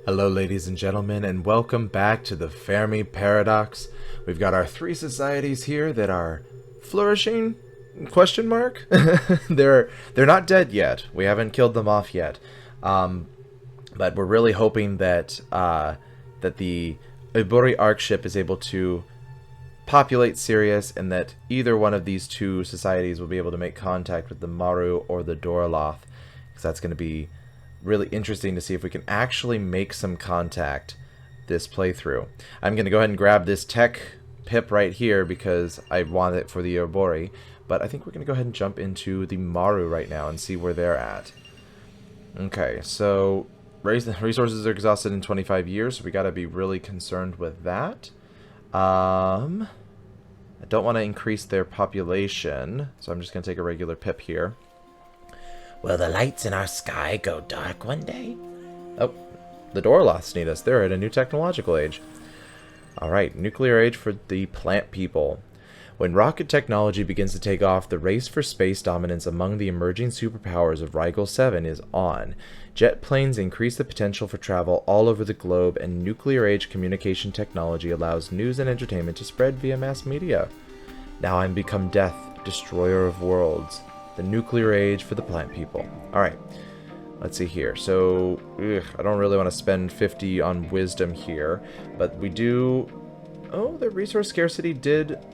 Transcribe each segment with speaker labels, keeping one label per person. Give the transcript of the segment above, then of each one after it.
Speaker 1: Hello ladies and gentlemen, and welcome back to the Fermi Paradox. We've got our three societies here that are flourishing? Question mark? They're not dead yet. We haven't killed them off yet. But we're really hoping that that the Iburi Arc ship is able to populate Sirius, and that either one of these two societies will be able to make contact with the Maru or the Doroloth, because that's going to be really interesting to see if we can actually make some contact this playthrough. I'm going to go ahead and grab this tech pip right here because I want it for the Obori, but I think we're going to go ahead and jump into the Maru right now and see where they're at. Okay, so resources are exhausted in 25 years, so we got to be really concerned with that. I don't want to increase their population, so I'm just going to take a regular pip here.
Speaker 2: Will the lights in our sky go dark one day?
Speaker 1: Oh, the Doroloths need us. They're at a new technological age. Alright, nuclear age for the plant people. When rocket technology begins to take off, the race for space dominance among the emerging superpowers of Rigel 7 is on. Jet planes increase the potential for travel all over the globe, and nuclear age communication technology allows news and entertainment to spread via mass media. Now I'm become death, destroyer of worlds. The nuclear age for the plant people. Alright, let's see here. So, I don't really want to spend 50 on wisdom here, but we do... Oh, the resource scarcity did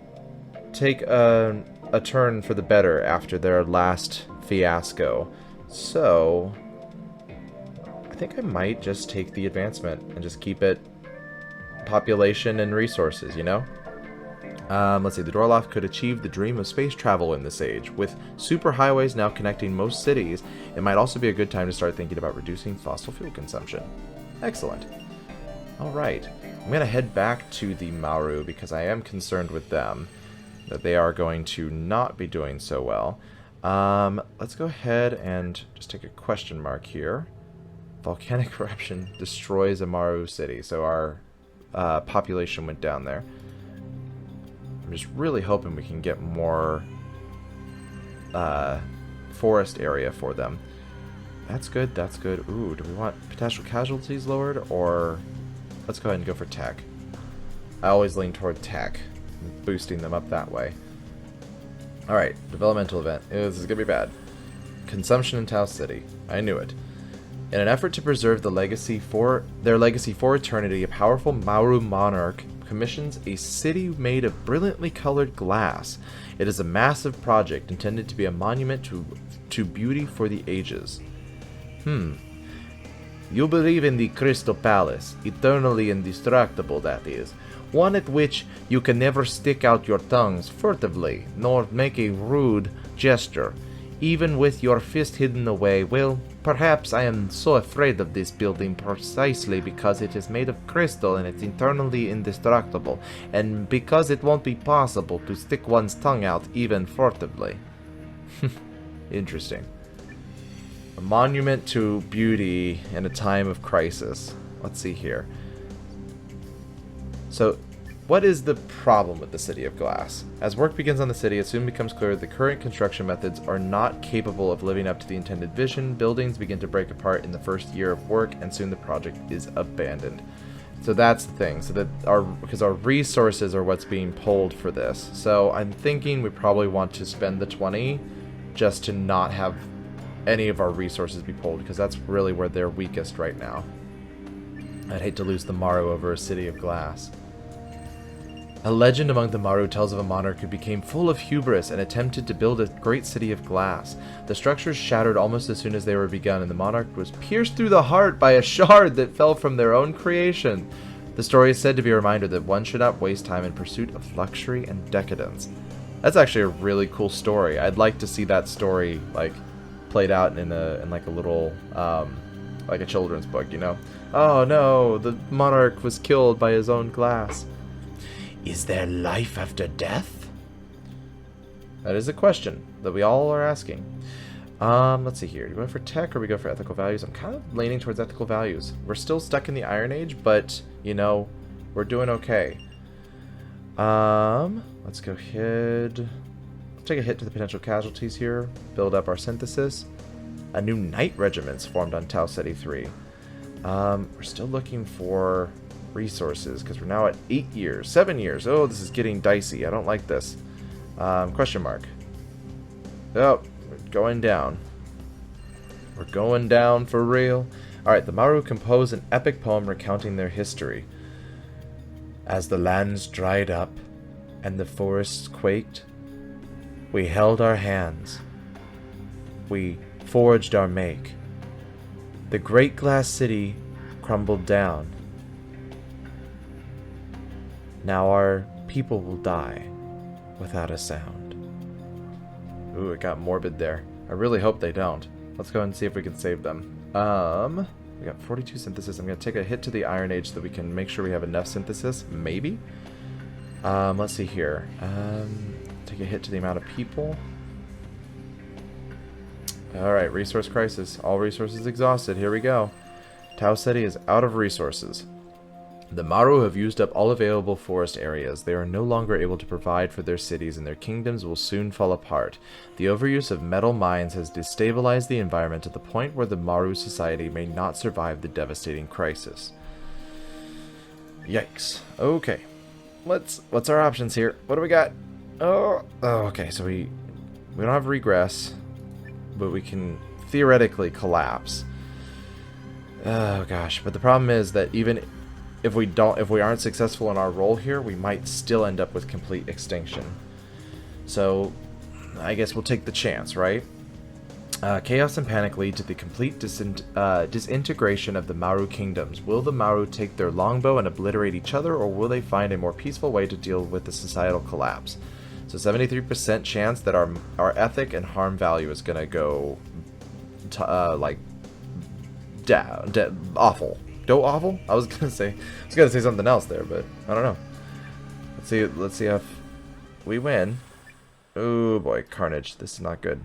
Speaker 1: take a turn for the better after their last fiasco. So, I think I might just take the advancement and just keep it population and resources, you know? Let's see, the Doroloth could achieve the dream of space travel in this age. With superhighways now connecting most cities, it might also be a good time to start thinking about reducing fossil fuel consumption. Excellent. Alright, I'm going to head back to the Maru because I am concerned with them, that they are going to not be doing so well. Let's go ahead and just take a question mark here. Volcanic eruption destroys a Maru city, so our population went down there. I'm just really hoping we can get more forest area for them. That's good, that's good. Ooh, do we want potential casualties lowered, or... Let's go ahead and go for tech. I always lean toward tech, boosting them up that way. Alright, developmental event. This is going to be bad. Consumption in Tau City. I knew it. In an effort to preserve their legacy for eternity, a powerful Maru monarch commissions a city made of brilliantly colored glass. It is a massive project intended to be a monument to beauty for the ages. You believe in the Crystal Palace, eternally indestructible, that is. One at which you can never stick out your tongues furtively, nor make a rude gesture. Even with your fist hidden away, well, perhaps I am so afraid of this building precisely because it is made of crystal and it's eternally indestructible, and because it won't be possible to stick one's tongue out even furtively. Interesting. A monument to beauty in a time of crisis. Let's see here. So, what is the problem with the City of Glass? As work begins on the city, it soon becomes clear that the current construction methods are not capable of living up to the intended vision. Buildings begin to break apart in the first year of work, and soon the project is abandoned. So that's the thing. So that because our resources are what's being pulled for this. So I'm thinking we probably want to spend the 20 just to not have any of our resources be pulled, because that's really where they're weakest right now. I'd hate to lose the Maru over a City of Glass. A legend among the Maru tells of a monarch who became full of hubris and attempted to build a great city of glass. The structures shattered almost as soon as they were begun, and the monarch was pierced through the heart by a shard that fell from their own creation. The story is said to be a reminder that one should not waste time in pursuit of luxury and decadence. That's actually a really cool story. I'd like to see that story like played out in like a little like a children's book, you know? Oh no, the monarch was killed by his own glass.
Speaker 2: Is there life after death?
Speaker 1: That is a question that we all are asking. Let's see here. Do we go for tech or we go for ethical values? I'm kind of leaning towards ethical values. We're still stuck in the Iron Age, but, you know, we're doing okay. Let's go ahead. Let's take a hit to the potential casualties here. Build up our synthesis. A new Knight Regiment's formed on Tau Ceti 3. We're still looking for resources because we're now at 8 years, 7 years. Oh, this is getting dicey. I don't like this. Question mark. Oh, we're going down. We're going down for real. Alright, the Maru compose an epic poem recounting their history. As the lands dried up and the forests quaked, we held our hands. We forged our make. The great glass city crumbled down. Now our people will die without a sound. Ooh, it got morbid there. I really hope they don't. Let's go and see if we can save them. We got 42 synthesis. I'm going to take a hit to the Iron Age so that we can make sure we have enough synthesis. Maybe? Let's see here. Take a hit to the amount of people. Alright, resource crisis. All resources exhausted. Here we go. Tau City is out of resources. The Maru have used up all available forest areas. They are no longer able to provide for their cities, and their kingdoms will soon fall apart. The overuse of metal mines has destabilized the environment to the point where the Maru society may not survive the devastating crisis. Yikes. Okay. What's our options here? What do we got? Oh, okay. So we don't have regress, but we can theoretically collapse. Oh gosh, but the problem is that even if we aren't successful in our role here, we might still end up with complete extinction. So I guess we'll take the chance, right? Chaos and panic lead to the complete disintegration of the Maru kingdoms. Will the Maru take their longbow and obliterate each other, or will they find a more peaceful way to deal with the societal collapse? So 73% chance that our ethic and harm value is going to go like down, awful. Go awful? I was gonna say something else there, but I don't know. Let's see if we win. Oh boy, Carnage. This is not good.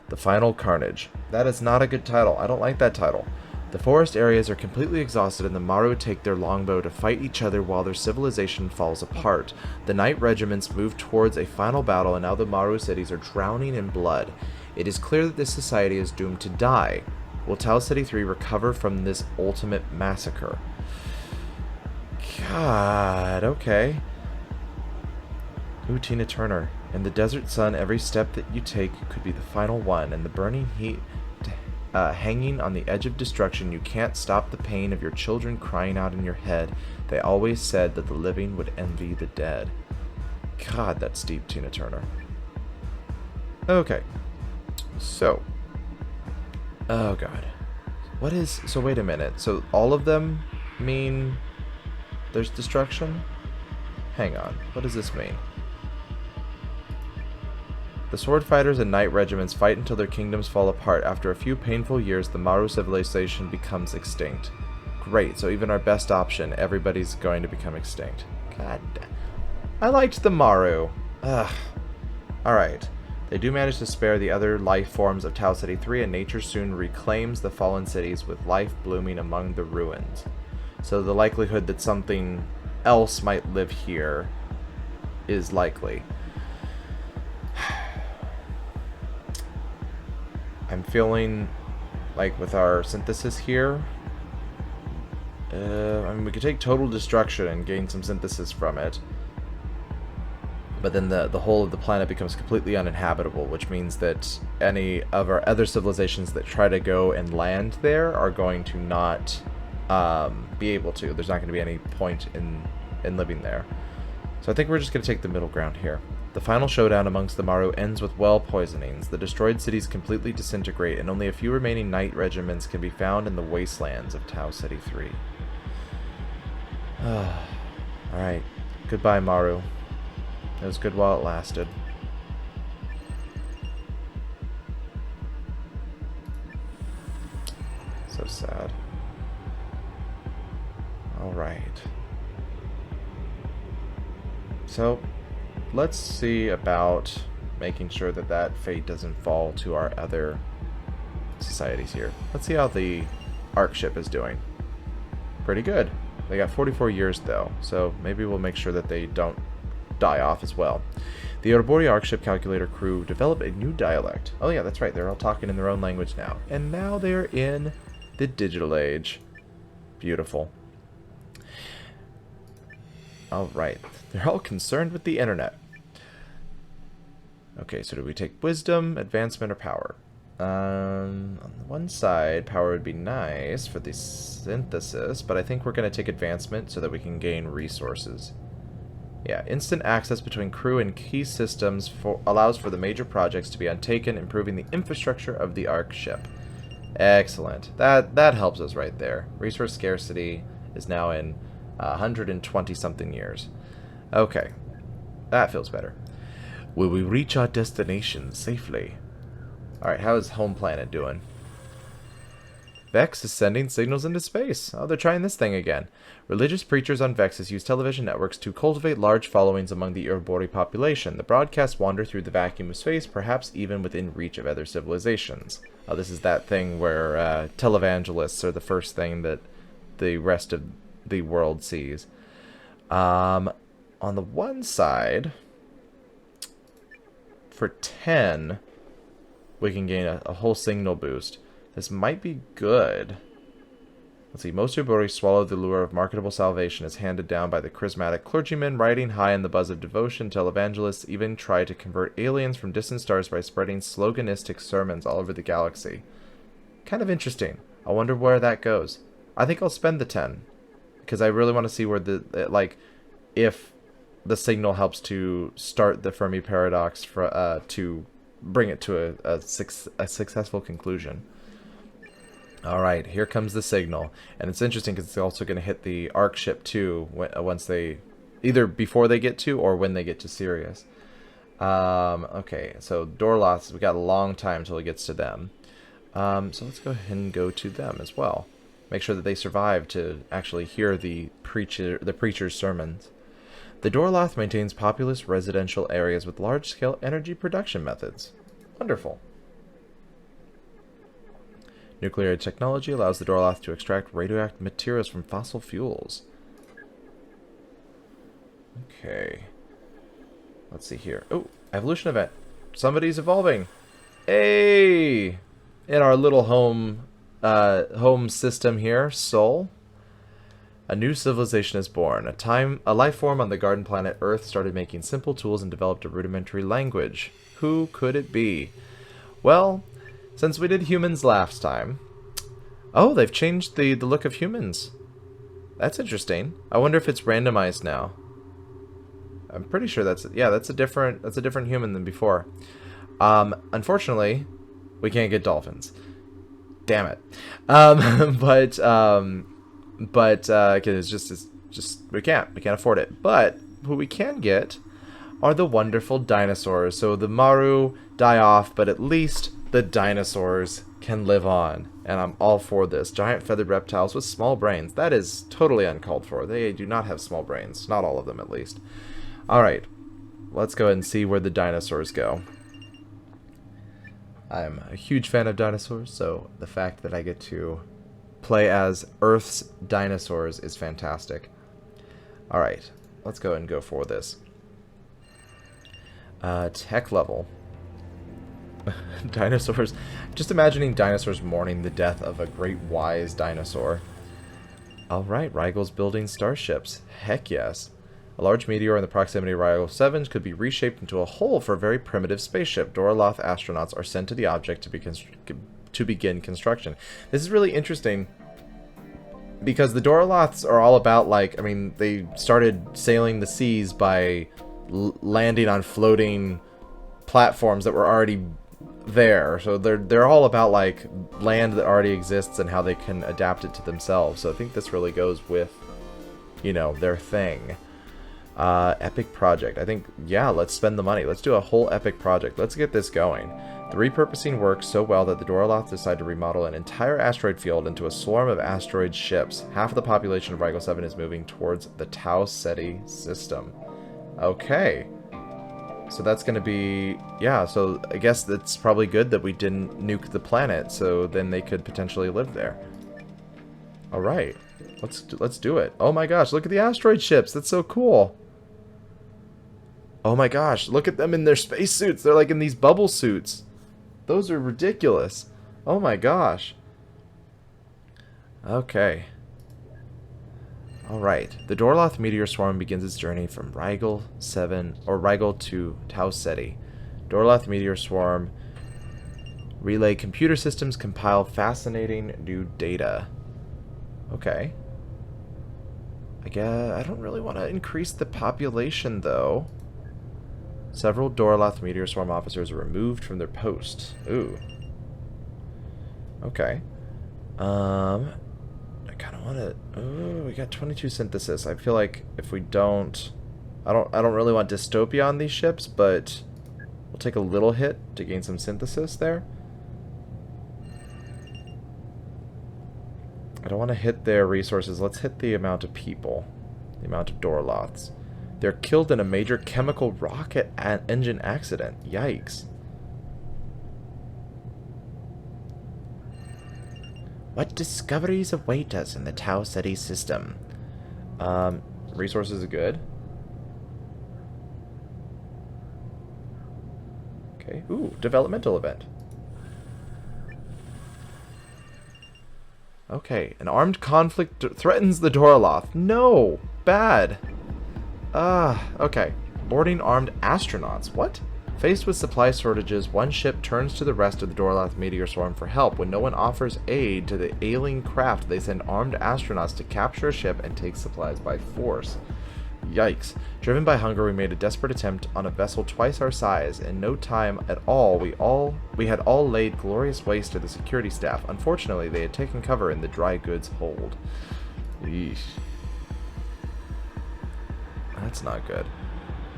Speaker 1: The Final Carnage. That is not a good title. I don't like that title. The forest areas are completely exhausted, and the Maru take their longbow to fight each other while their civilization falls apart. The knight regiments move towards a final battle, and now the Maru cities are drowning in blood. It is clear that this society is doomed to die. Will Tau City 3 recover from this ultimate massacre? God, okay. Ooh, Tina Turner. In the desert sun, every step that you take could be the final one. In the burning heat, hanging on the edge of destruction, you can't stop the pain of your children crying out in your head. They always said that the living would envy the dead. God, that's deep, Tina Turner. Okay. So. Oh god. So wait a minute. So all of them mean there's destruction? Hang on. What does this mean? The sword fighters and knight regiments fight until their kingdoms fall apart. After a few painful years, the Maru civilization becomes extinct. Great. So even our best option, everybody's going to become extinct. God. I liked the Maru. Ugh. Alright. They do manage to spare the other life forms of Tau City 3, and nature soon reclaims the fallen cities with life blooming among the ruins. So the likelihood that something else might live here is likely. I'm feeling like with our synthesis here, I mean, we could take total destruction and gain some synthesis from it. But then the whole of the planet becomes completely uninhabitable, which means that any of our other civilizations that try to go and land there are going to not be able to. There's not going to be any point in living there. So I think we're just going to take the middle ground here. The final showdown amongst the Maru ends with well poisonings. The destroyed cities completely disintegrate, and only a few remaining knight regiments can be found in the wastelands of Tau City 3. Alright. Goodbye, Maru. It was good while it lasted. So sad. Alright. So, let's see about making sure that that fate doesn't fall to our other societies here. Let's see how the Ark ship is doing. Pretty good. They got 44 years though, so maybe we'll make sure that they don't die off as well. The Ouroboros Ark ship calculator crew developed a new dialect. Oh yeah, that's right, they're all talking in their own language now. And now they're in the digital age. Beautiful. Alright. They're all concerned with the internet. Okay, so do we take wisdom, advancement, or power? On the one side, power would be nice for the synthesis, but I think we're going to take advancement so that we can gain resources. Yeah, instant access between crew and key systems allows for the major projects to be undertaken, improving the infrastructure of the Ark ship. Excellent. That helps us right there. Resource scarcity is now in 120-something years. Okay, that feels better. Will we reach our destination safely? Alright, how is home planet doing? Vex is sending signals into space. Oh, they're trying this thing again. Religious preachers on Vexus use television networks to cultivate large followings among the Urbori population. The broadcasts wander through the vacuum of space, perhaps even within reach of other civilizations. Oh, this is that thing where televangelists are the first thing that the rest of the world sees. On the one side, for 10, we can gain a whole signal boost. This might be good. Let's see. Most Ubori swallow the lure of marketable salvation as handed down by the charismatic clergyman riding high in the buzz of devotion. Televangelists even try to convert aliens from distant stars by spreading sloganistic sermons all over the galaxy. Kind of interesting. I wonder where that goes. I think I'll spend the 10. Because I really want to see where if the signal helps to start the Fermi Paradox to bring it to a successful conclusion. Alright, here comes the signal. And it's interesting because it's also going to hit the Ark ship too, once they, either before they get to or when they get to Sirius. Okay, so Dorloths, we got a long time till it gets to them. So let's go ahead and go to them as well. Make sure that they survive to actually hear the preacher's sermons. The Dorloth maintains populous residential areas with large-scale energy production methods. Wonderful. Nuclear technology allows the Dorloth to extract radioactive materials from fossil fuels. Okay. Let's see here. Oh, evolution event. Somebody's evolving. Hey! In our little home system here, Sol. A new civilization is born. A life form on the garden planet Earth started making simple tools and developed a rudimentary language. Who could it be? Well, since we did humans last time... Oh, they've changed the look of humans. That's interesting. I wonder if it's randomized now. I'm pretty sure that's a different human than before. Unfortunately, we can't get dolphins. Damn it. But it's just we can't afford it. But who we can get are the wonderful dinosaurs. So the Maru die off, but at least the dinosaurs can live on. And I'm all for this. Giant feathered reptiles with small brains. That is totally uncalled for. They do not have small brains. Not all of them, at least. Alright. Let's go ahead and see where the dinosaurs go. I'm a huge fan of dinosaurs, so the fact that I get to play as Earth's dinosaurs is fantastic. Alright. Let's go ahead and go for this. Tech level. Dinosaurs. Just imagining dinosaurs mourning the death of a great wise dinosaur. Alright, Rygel's building starships. Heck yes. A large meteor in the proximity of Rigel 7 could be reshaped into a hole for a very primitive spaceship. Dorloth astronauts are sent to the object to begin construction. This is really interesting because the Dorloths are all about, like, I mean, they started sailing the seas by landing on floating platforms that were already there. So they're all about, like, land that already exists and how they can adapt it to themselves. So I think this really goes with, you know, their thing. Epic project. I think, yeah, let's spend the money. Let's do a whole epic project. Let's get this going. The repurposing works so well that the Dorloth decide to remodel an entire asteroid field into a swarm of asteroid ships. Half of the population of Rigel 7 is moving towards the Tau Ceti system. Okay. So that's going to be... Yeah, so I guess that's probably good that we didn't nuke the planet, so then they could potentially live there. Alright. Let's do it. Oh my gosh, look at the asteroid ships. That's so cool. Oh my gosh, look at them in their spacesuits. They're like in these bubble suits. Those are ridiculous. Oh my gosh. Okay. Alright, the Dorloth meteor swarm begins its journey from Rigel 7 or Rigel to Tau Ceti. Dorloth meteor swarm relay computer systems compile fascinating new data. Okay. I guess I don't really want to increase the population though. Several Dorloth meteor swarm officers are removed from their posts. Ooh. Okay. I kind of want to. Oh, we got 22 synthesis. I feel like if we don't, I don't really want dystopia on these ships, but we'll take a little hit to gain some synthesis there. I don't want to hit their resources. Let's hit the amount of people, the amount of Dorloths. They're killed in a major chemical rocket engine accident. Yikes.
Speaker 2: What discoveries await us in the Tau Ceti system?
Speaker 1: Resources are good. Okay. Ooh, developmental event. Okay, an armed conflict threatens the Dorloth. No! Bad! Okay. Boarding armed astronauts. What? Faced with supply shortages, one ship turns to the rest of the Dorloth meteor swarm for help. When no one offers aid to the ailing craft, they send armed astronauts to capture a ship and take supplies by force. Yikes. Driven by hunger, we made a desperate attempt on a vessel twice our size. In no time at all, we had all laid glorious waste to the security staff. Unfortunately, they had taken cover in the dry goods hold. Yeesh. That's not good.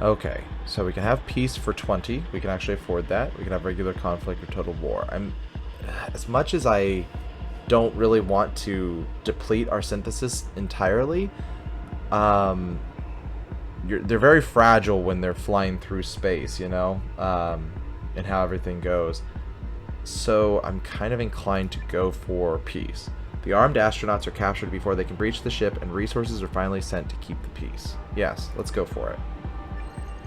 Speaker 1: Okay, so we can have peace for 20. We can actually afford that. We can have regular conflict or total war. As much as I don't really want to deplete our synthesis entirely, they're very fragile when they're flying through space, you know, and how everything goes. So I'm kind of inclined to go for peace. The armed astronauts are captured before they can breach the ship, and resources are finally sent to keep the peace. Yes, let's go for it.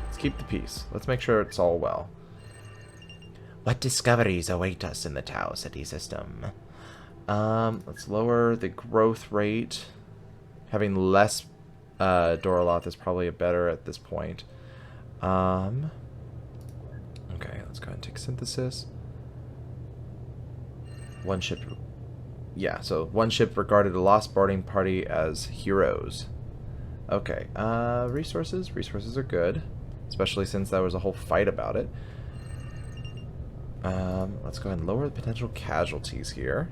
Speaker 1: Let's keep the peace. Let's make sure it's all well.
Speaker 2: What discoveries await us in the Tau Ceti system?
Speaker 1: Let's lower the growth rate. Having less Dorloth is probably better at this point. Okay, let's go ahead and take synthesis. One ship. Yeah, so one ship regarded a lost boarding party as heroes. Okay, resources. Resources are good, especially since there was a whole fight about it. Let's go ahead and lower the potential casualties here.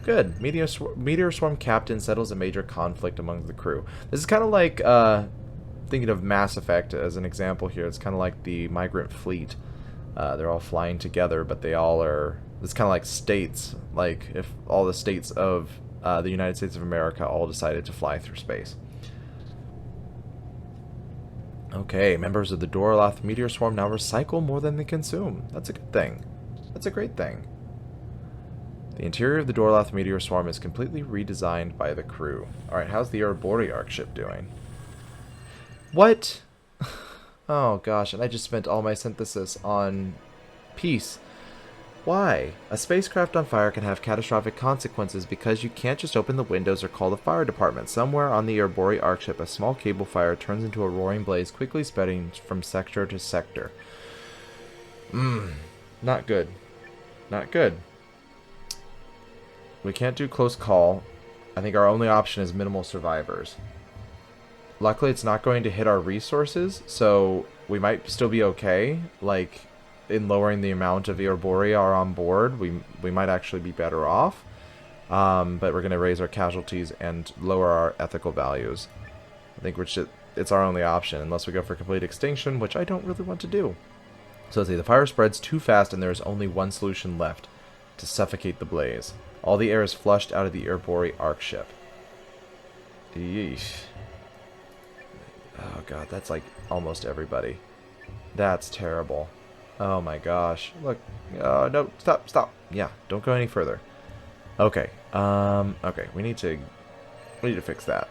Speaker 1: Good. Meteor Swarm Captain settles a major conflict among the crew. This is kind of like, thinking of Mass Effect as an example here. It's kind of like the migrant fleet. They're all flying together, but they all are... It's kind of like states. Like, if all the states of the United States of America all decided to fly through space. Okay, members of the Dorloth Meteor Swarm now recycle more than they consume. That's a good thing. That's a great thing. The interior of the Dorloth Meteor Swarm is completely redesigned by the crew. Alright, how's the Ouroboros ship doing? What? Oh gosh, and I just spent all my synthesis on peace. Why? A spacecraft on fire can have catastrophic consequences because you can't just open the windows or call the fire department. Somewhere on the Ouroboros Arc ship, a small cable fire turns into a roaring blaze, quickly spreading from sector to sector. Not good. Not good. We can't do close call. I think our only option is minimal survivors. Luckily, it's not going to hit our resources, so we might still be okay. Like, in lowering the amount of Ouroboros are on board, we might actually be better off. But we're going to raise our casualties and lower our ethical values. I think it's our only option, unless we go for complete extinction, which I don't really want to do. So let's see, the fire spreads too fast and there is only one solution left: to suffocate the blaze. All the air is flushed out of the Ouroboros Arc ship. Yeesh. Oh god, that's like almost everybody. That's terrible. Oh my gosh. Look. No, stop. Yeah, don't go any further. Okay. Okay, we need to fix that.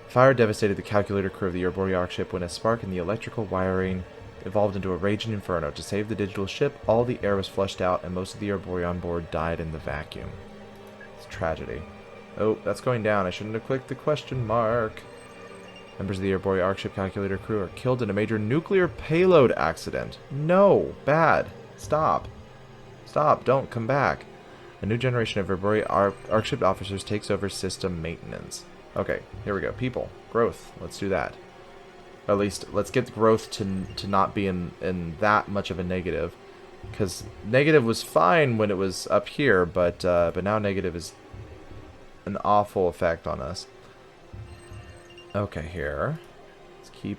Speaker 1: Fire devastated the calculator crew of the Ouroboros Arc ship when a spark in the electrical wiring evolved into a raging inferno. To save the digital ship, all the air was flushed out and most of the Ouroboros on board died in the vacuum. It's a tragedy. Oh, that's going down. I shouldn't have clicked the question mark. Members of the Airborne Arkship Calculator crew are killed in a major nuclear payload accident. No. Bad. Stop. Stop. Don't come back. A new generation of Airborne Arkship officers takes over system maintenance. Okay, here we go. People. Growth. Let's do that. Or at least, let's get growth to not be in that much of a negative. Because negative was fine when it was up here, but now negative is an awful effect on us. Okay, here. Let's keep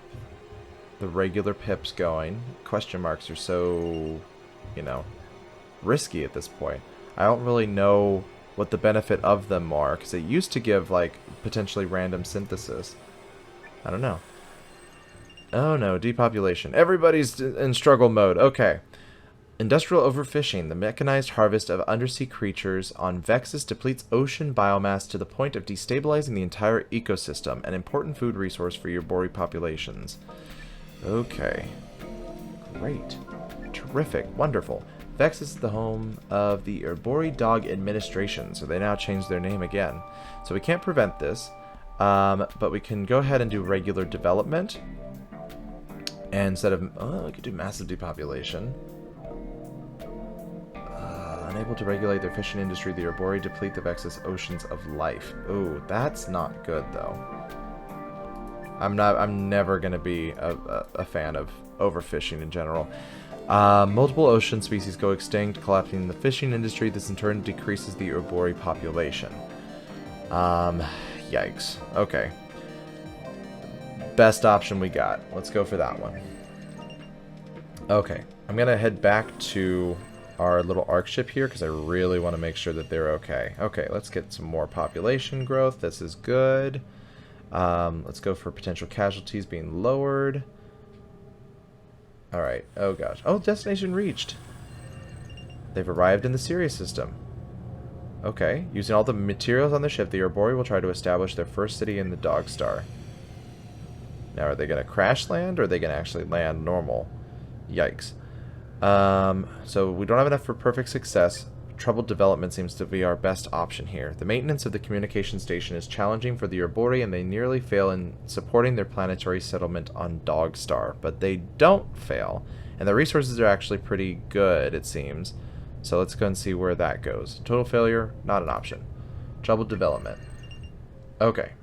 Speaker 1: the regular pips going. Question marks are so, you know, risky at this point. I don't really know what the benefit of them are, because it used to give, like, potentially random synthesis. I don't know. Oh no, depopulation. Everybody's in struggle mode. Okay. Industrial overfishing. The mechanized harvest of undersea creatures on Vexus depletes ocean biomass to the point of destabilizing the entire ecosystem, an important food resource for your Bori populations. Okay. Great. Terrific. Wonderful. Vexus is the home of the Erbori Dog Administration, so they now changed their name again. So we can't prevent this, but we can go ahead and do regular development. And instead of... Oh, we could do massive depopulation. Unable to regulate their fishing industry, the Erbori deplete the Vexus oceans of life. Ooh, that's not good, though. I'm never going to be a fan of overfishing in general. Multiple ocean species go extinct, collapsing the fishing industry. This in turn decreases the Erbori population. Yikes. Okay. Best option we got. Let's go for that one. Okay. I'm going to head back to our little arc ship here because I really want to make sure that they're okay. Okay, let's get some more population growth. This is good. Let's go for potential casualties being lowered. Alright. Oh gosh. Oh, destination reached. They've arrived in the Sirius system. Okay. Using all the materials on the ship, the Erbori will try to establish their first city in the Dog Star. Now, are they going to crash land or are they going to actually land normal? Yikes. So we don't have enough for perfect success. Troubled development seems to be our best option here. The maintenance of the communication station is challenging for the Erbori, and they nearly fail in supporting their planetary settlement on Dog Star. But they don't fail, and the resources are actually pretty good, it seems. So let's go and see where that goes. Total failure, not an option. Troubled development. Okay.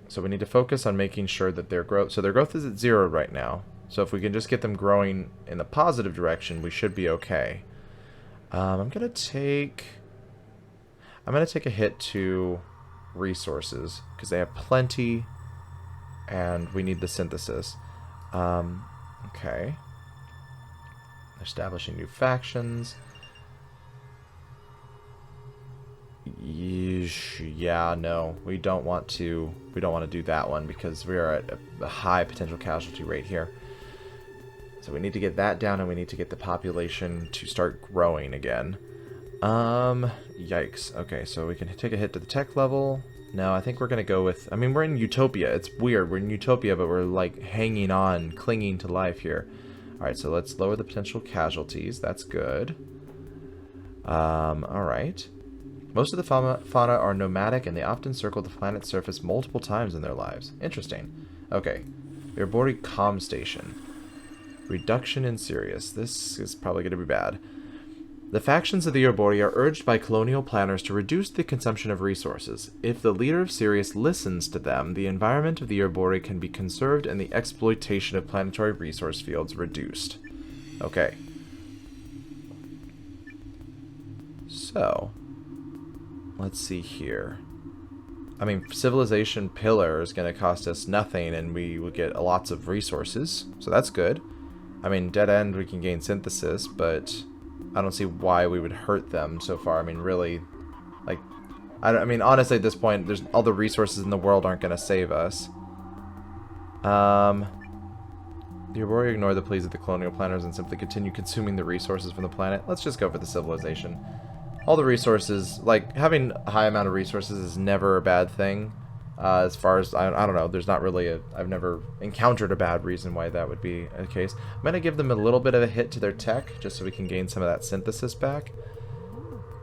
Speaker 1: So we need to focus on making sure that their growth... So their growth is at 0 right now. So if we can just get them growing in the positive direction, we should be okay. I'm gonna take a hit to resources because they have plenty, and we need the synthesis. Okay. Establishing new factions. Yeah, no, we don't want to do that one because we are at a high potential casualty rate here. So we need to get that down, and we need to get the population to start growing again. Yikes. Okay, so we can take a hit to the tech level. No, I think we're going to go with... I mean, we're in Utopia. It's weird. We're in Utopia, but we're, like, hanging on, clinging to life here. Alright, so let's lower the potential casualties. That's good. Alright. Most of the fauna are nomadic, and they often circle the planet's surface multiple times in their lives. Interesting. Okay. Erbori comm station. Reduction in Sirius. This is probably going to be bad. The factions of the Erbori are urged by colonial planners to reduce the consumption of resources. If the leader of Sirius listens to them, the environment of the Erbori can be conserved and the exploitation of planetary resource fields reduced. Okay. So, let's see here. I mean, Civilization Pillar is going to cost us nothing, and we will get lots of resources, so that's good. I mean, Dead End, we can gain synthesis, but I don't see why we would hurt them so far. I mean, really, like, I mean, honestly, at this point, there's all the resources in the world aren't going to save us. The Erbori ignore the pleas of the colonial planners and simply continue consuming the resources from the planet. Let's just go for the civilization. All the resources, like, having a high amount of resources is never a bad thing. As far as, I don't know, there's not really I've never encountered a bad reason why that would be the case. I'm going to give them a little bit of a hit to their tech, just so we can gain some of that synthesis back.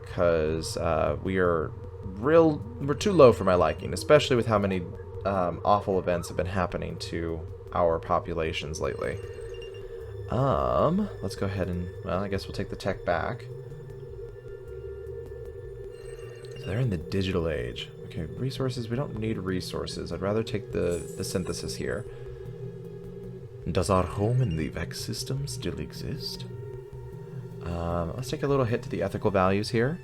Speaker 1: Because we are we're too low for my liking, especially with how many awful events have been happening to our populations lately. Let's go ahead and, well, I guess we'll take the tech back. So they're in the digital age. Okay, resources, we don't need resources. I'd rather take the synthesis here. Does our home in the Vex system still exist? Let's take a little hit to the ethical values here.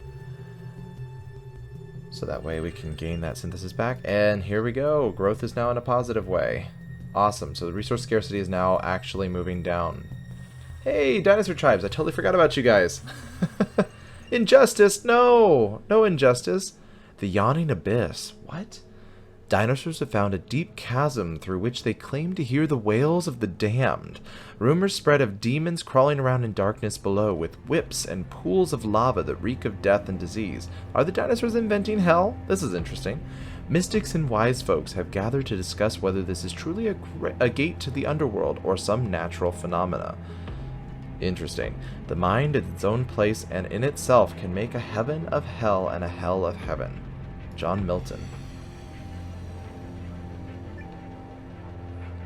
Speaker 1: So that way we can gain that synthesis back. And here we go. Growth is now in a positive way. Awesome. So the resource scarcity is now actually moving down. Hey, dinosaur tribes. I totally forgot about you guys. Injustice. No. No injustice. The yawning abyss. What? Dinosaurs have found a deep chasm through which they claim to hear the wails of the damned. Rumors spread of demons crawling around in darkness below with whips and pools of lava that reek of death and disease. Are the dinosaurs inventing hell? This is interesting. Mystics and wise folks have gathered to discuss whether this is truly a gate to the underworld or some natural phenomena. Interesting. The mind in its own place and in itself can make a heaven of hell and a hell of heaven. John Milton.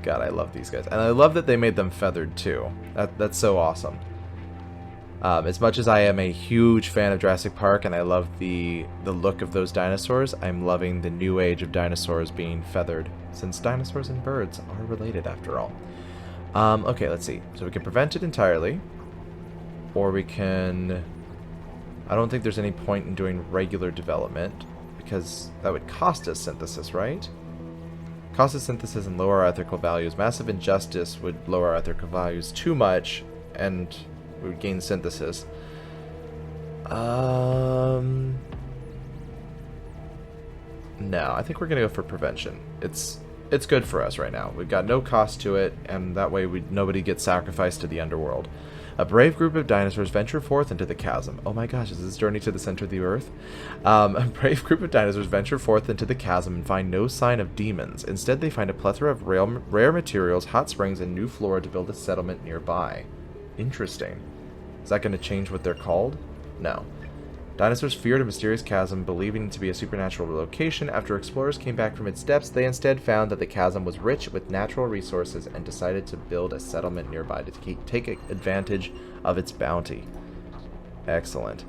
Speaker 1: God, I love these guys. And I love that they made them feathered, too. That's so awesome. As much as I am a huge fan of Jurassic Park and I love the look of those dinosaurs, I'm loving the new age of dinosaurs being feathered, since dinosaurs and birds are related after all. Okay, let's see. So we can prevent it entirely, or we can... I don't think there's any point in doing regular development, because that would cost us synthesis, right? Cost us synthesis and lower our ethical values. Massive injustice would lower our ethical values too much, and we would gain synthesis. No, I think we're gonna go for prevention. It's good for us right now. We've got no cost to it, and that way nobody gets sacrificed to the underworld. A brave group of dinosaurs venture forth into the chasm. Oh my gosh, is this journey to the center of the earth? A brave group of dinosaurs venture forth into the chasm and find no sign of demons. Instead, they find a plethora of rare materials, hot springs, and new flora to build a settlement nearby. Interesting. Is that going to change what they're called? No. Dinosaurs feared a mysterious chasm, believing it to be a supernatural location. After explorers came back from its depths, they instead found that the chasm was rich with natural resources and decided to build a settlement nearby to take advantage of its bounty. Excellent.